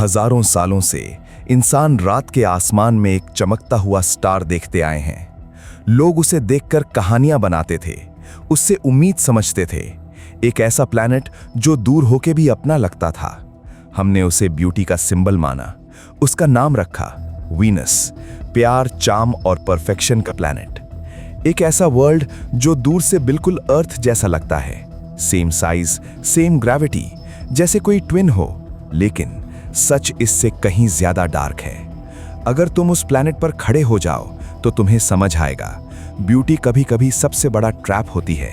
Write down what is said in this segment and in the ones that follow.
हजारों सालों से इंसान रात के आसमान में एक चमकता हुआ स्टार देखते आए हैं। लोग उसे देखकर कहानियां बनाते थे, उससे उम्मीद समझते थे, एक ऐसा प्लैनेट जो दूर होके भी अपना लगता था। हमने उसे ब्यूटी का सिंबल माना, उसका नाम रखा वीनस, प्यार, चार्म और परफेक्शन का प्लैनेट। एक ऐसा वर्ल्ड जो दूर से बिल्कुल अर्थ जैसा लगता है, सेम साइज, सेम ग्रेविटी, जैसे कोई ट्विन हो, लेकिन सच इससे कहीं ज्यादा डार्क है। अगर तुम उस प्लैनेट पर खड़े हो जाओ तो तुम्हें समझ आएगा, ब्यूटी कभी कभी सबसे बड़ा ट्रैप होती है,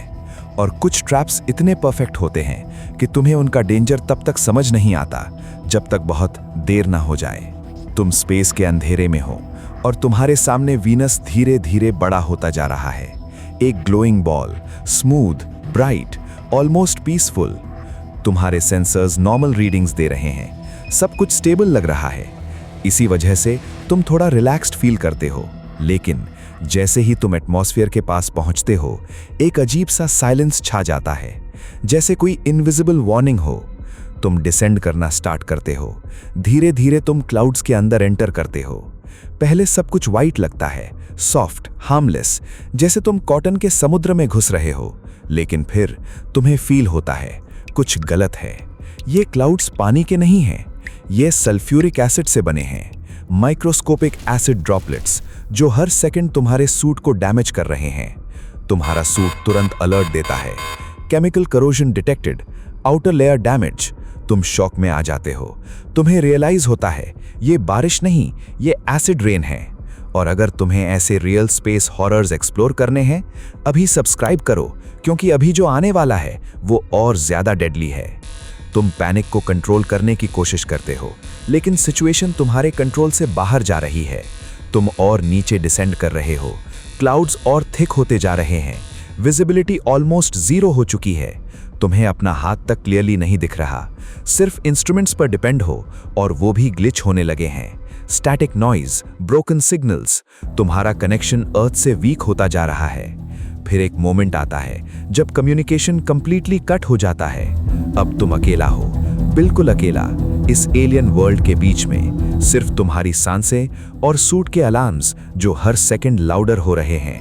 और कुछ ट्रैप्स इतने परफेक्ट होते हैं कि तुम्हें उनका डेंजर तब तक समझ नहीं आता जब तक बहुत देर ना हो जाए। तुम स्पेस के अंधेरे में हो और तुम्हारे सामने वीनस धीरे धीरे बड़ा होता जा रहा है, एक glowing ball, smooth, bright, almost peaceful. तुम्हारे सेंसर्स नॉर्मल रीडिंग्स दे रहे हैं, सब कुछ स्टेबल लग रहा है। इसी वजह से तुम थोड़ा रिलैक्स्ड फील करते हो, लेकिन जैसे ही तुम एटमॉस्फेयर के पास पहुंचते हो, एक अजीब सा साइलेंस छा जाता है, जैसे कोई इनविजिबल वार्निंग हो। तुम डिसेंड करना स्टार्ट करते हो, धीरे धीरे तुम क्लाउड्स के अंदर एंटर करते हो। पहले सब कुछ वाइट लगता है, सॉफ्ट, हार्मलेस, जैसे तुम कॉटन के समुद्र में घुस रहे हो, लेकिन फिर तुम्हें फील होता है कुछ गलत है। ये क्लाउड्स पानी के नहीं हैं, ये सल्फ्यूरिक एसिड से बने हैं, माइक्रोस्कोपिक एसिड ड्रॉपलेट्स जो हर सेकंड तुम्हारे सूट को डैमेज कर रहे हैं। तुम्हारा सूट तुरंत अलर्ट देता है, chemical corrosion detected, outer layer damage. तुम शॉक में आ जाते हो, तुम्हें रियलाइज होता है ये बारिश नहीं, ये एसिड रेन है। और अगर तुम्हें ऐसे रियल स्पेस हॉरर्स एक्सप्लोर करने हैं, अभी सब्सक्राइब करो, क्योंकि अभी जो आने वाला है वो और ज्यादा डेडली है। तुम पैनिक को कंट्रोल करने की कोशिश करते हो, लेकिन सिचुएशन तुम्हारे कंट्रोल से बाहर जा रही है। तुम और नीचे डिसेंड कर रहे हो, क्लाउड्स और थिक होते जा रहे हैं, विजिबिलिटी ऑलमोस्ट जीरो हो चुकी है। तुम्हें अपना हाथ तक क्लियरली नहीं दिख रहा, सिर्फ इंस्ट्रूमेंट्स पर डिपेंड हो, और वो भी ग्लिच होने लगे हैं। स्टैटिक नॉइज, ब्रोकन सिग्नल्स, तुम्हारा कनेक्शन अर्थ से वीक होता जा रहा है। फिर एक मोमेंट आता है जब कम्युनिकेशन कंप्लीटली कट हो जाता है। अब तुम अकेला हो, बिल्कुल अकेला, इस एलियन वर्ल्ड के बीच में। सिर्फ तुम्हारी सांसें और सूट के अलार्म्स जो हर सेकंड लाउडर हो रहे हैं।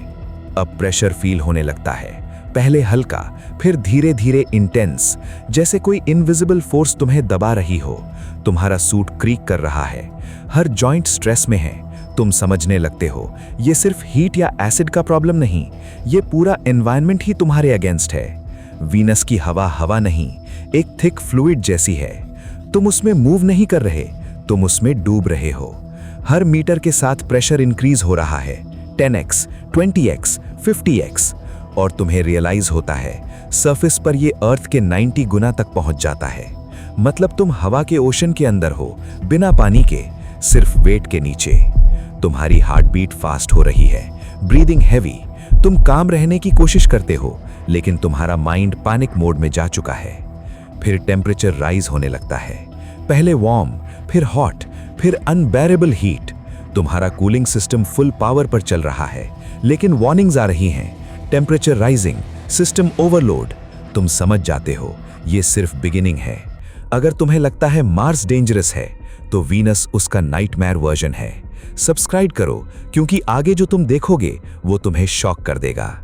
अब प्रेशर फील होने लगता है, पहले हल्का, फिर धीरे धीरे इंटेंस, जैसे कोई इनविजिबल फोर्स तुम्हें दबा रही हो। तुम्हारा सूट क्रीक कर रहा है, हर जॉइंट स्ट्रेस में है। तुम समझने लगते हो ये सिर्फ हीट या एसिड का प्रॉब्लम नहीं, ये पूरा एनवायरनमेंट ही तुम्हारे अगेंस्ट है। वीनस की हवा हवा नहीं, एक थिक फ्लूइड जैसी है। तुम उसमें मूव नहीं कर रहे, तुम उसमें डूब रहे हो। हर मीटर के साथ प्रेशर इंक्रीज हो रहा है, 10x, 20x, 50x, और तुम्हें रियलाइज होता है सरफेस पर ये अर्थ के 90 गुना तक पहुंच जाता है। मतलब तुम हवा के ओशन के अंदर हो, बिना पानी के, सिर्फ वेट के नीचे। तुम्हारी हार्ट बीट फास्ट हो रही है, ब्रीदिंग हैवी। तुम काम रहने की कोशिश करते हो, लेकिन तुम्हारा माइंड पैनिक मोड में जा चुका है। फिर टेम्परेचर राइज होने लगता है, पहले वार्म, फिर हॉट, फिर अनबेरेबल हीट। तुम्हारा कूलिंग सिस्टम फुल पावर पर चल रहा है, लेकिन वार्निंग्स आ रही हैं, टेम्परेचर राइजिंग, सिस्टम ओवरलोड। तुम समझ जाते हो ये सिर्फ बिगिनिंग है। अगर तुम्हें लगता है मार्स डेंजरस है, तो वीनस उसका नाइटमेयर वर्जन है। सब्सक्राइब करो, क्योंकि आगे जो तुम देखोगे वो तुम्हें शॉक कर देगा।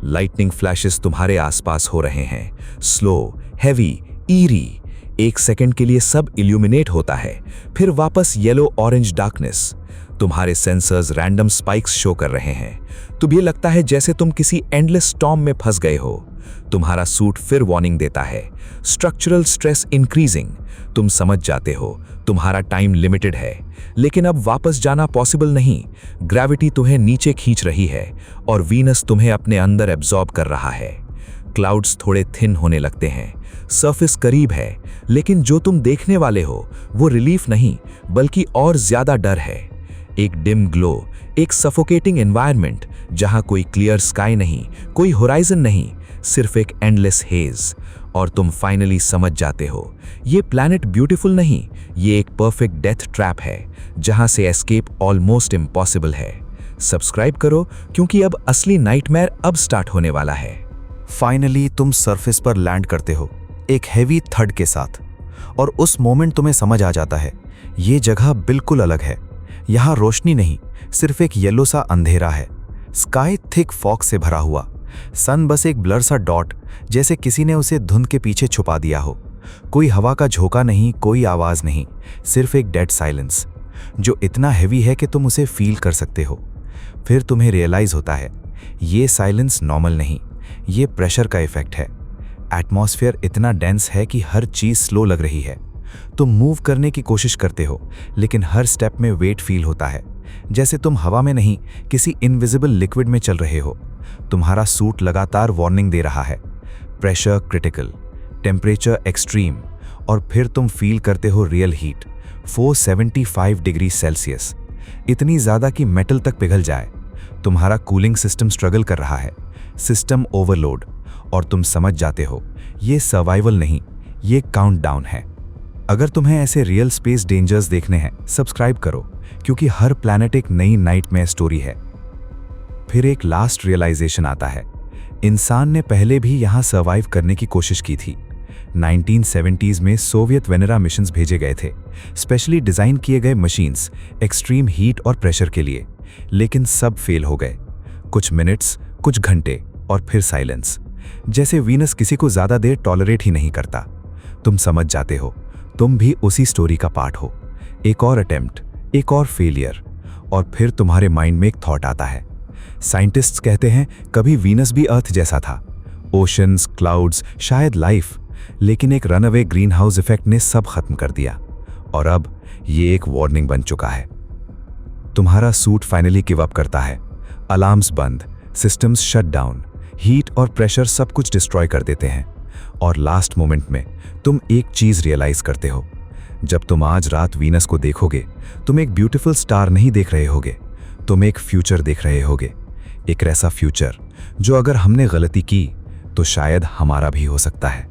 लाइटनिंग फ्लैशेस तुम्हारे आसपास हो रहे हैं, स्लो, हैवी, ईरी। एक सेकंड के लिए सब इल्यूमिनेट होता है, फिर वापस येलो ऑरेंज डार्कनेस। तुम्हारे सेंसर्स रैंडम स्पाइक्स शो कर रहे हैं। तुम्हें लगता है जैसे तुम किसी एंडलेस स्टॉर्म में फंस गए हो। तुम्हारा सूट फिर वार्निंग देता है, स्ट्रक्चरल स्ट्रेस इंक्रीजिंग। तुम समझ जाते हो तुम्हारा टाइम लिमिटेड है, लेकिन अब वापस जाना पॉसिबल नहीं। ग्रेविटी तुम्हें नीचे खींच रही है, और वीनस तुम्हें अपने अंदर एब्जॉर्ब कर रहा है। क्लाउड्स थोड़े थिन होने लगते हैं, सरफेस करीब है, लेकिन जो तुम देखने वाले हो वो रिलीफ नहीं, बल्कि और ज्यादा डर है। एक डिम ग्लो, एक सफोकेटिंग एनवायरनमेंट जहां कोई क्लियर स्काई नहीं, कोई होराइजन नहीं, सिर्फ एक एंडलेस हेज। और तुम फाइनली समझ जाते हो ये प्लैनेट ब्यूटीफुल नहीं, ये एक परफेक्ट डेथ ट्रैप है, जहां से एस्केप ऑलमोस्ट इम्पॉसिबल है। सब्सक्राइब करो, क्योंकि अब असली नाइटमेयर अब स्टार्ट होने वाला है। फाइनली तुम सरफेस पर लैंड करते हो, एक हेवी थड के साथ, और उस मोमेंट तुम्हें समझ आ जाता है ये जगह बिल्कुल अलग है। यहाँ रोशनी नहीं, सिर्फ एक येलो सा अंधेरा है। स्काई थिक फॉग से भरा हुआ, सन बस एक ब्लर सा डॉट, जैसे किसी ने उसे धुंध के पीछे छुपा दिया हो। कोई हवा का झोंका नहीं, कोई आवाज नहीं, सिर्फ एक डेड साइलेंस जो इतना हैवी है कि तुम उसे फील कर सकते हो। फिर तुम्हें रियलाइज होता है ये साइलेंस नॉर्मल नहीं, ये प्रेशर का इफेक्ट है। एटमॉस्फेयर इतना डेंस है कि हर चीज स्लो लग रही है। तुम मूव करने की कोशिश करते हो लेकिन हर स्टेप में वेट फील होता है, जैसे तुम हवा में नहीं किसी इनविजिबल लिक्विड में चल रहे हो। तुम्हारा सूट लगातार वार्निंग दे रहा है, प्रेशर क्रिटिकल, टेम्परेचर एक्सट्रीम, और फिर तुम फील करते हो रियल हीट 475 डिग्री सेल्सियस, इतनी ज्यादा कि मेटल तक पिघल जाए। तुम्हारा कूलिंग सिस्टम स्ट्रगल कर रहा है, सिस्टम ओवरलोड, और तुम समझ जाते हो ये सर्वाइवल नहीं, ये काउंटडाउन है। अगर तुम्हें ऐसे रियल स्पेस डेंजर्स देखने हैं, सब्सक्राइब करो, क्योंकि हर प्लैनेट एक नई नाइटमेयर स्टोरी है। फिर एक लास्ट रियलाइजेशन आता है, इंसान ने पहले भी यहां सर्वाइव करने की कोशिश की थी। 1970s में सोवियत वेनेरा मिशंस भेजे गए थे, स्पेशली डिजाइन किए गए मशीन्स एक्सट्रीम हीट और प्रेशर के लिए, लेकिन सब फेल हो गए। कुछ मिनट्स, कुछ घंटे, और फिर साइलेंस, जैसे वीनस किसी को ज्यादा देर टॉलरेट ही नहीं करता। तुम समझ जाते हो तुम भी उसी स्टोरी का पार्ट हो। एक और अटेम्प्ट, एक और फेलियर, और फिर तुम्हारे माइंड में एक थॉट आता है। साइंटिस्ट्स कहते हैं कभी वीनस भी अर्थ जैसा था, ओशंस, क्लाउड्स, शायद लाइफ, लेकिन एक रनअवे ग्रीन हाउस इफेक्ट ने सब खत्म कर दिया। और अब ये एक वार्निंग बन चुका है। तुम्हारा सूट फाइनली गिव अप करता है, अलार्म्स बंद, सिस्टम्स शट डाउन, हीट और प्रेशर सब कुछ डिस्ट्रॉय कर देते हैं। और लास्ट मोमेंट में तुम एक चीज रियलाइज करते हो, जब तुम आज रात वीनस को देखोगे, तुम एक ब्यूटीफुल स्टार नहीं देख रहे होगे, तुम एक फ्यूचर देख रहे होगे। एक ऐसा फ्यूचर जो अगर हमने गलती की तो शायद हमारा भी हो सकता है।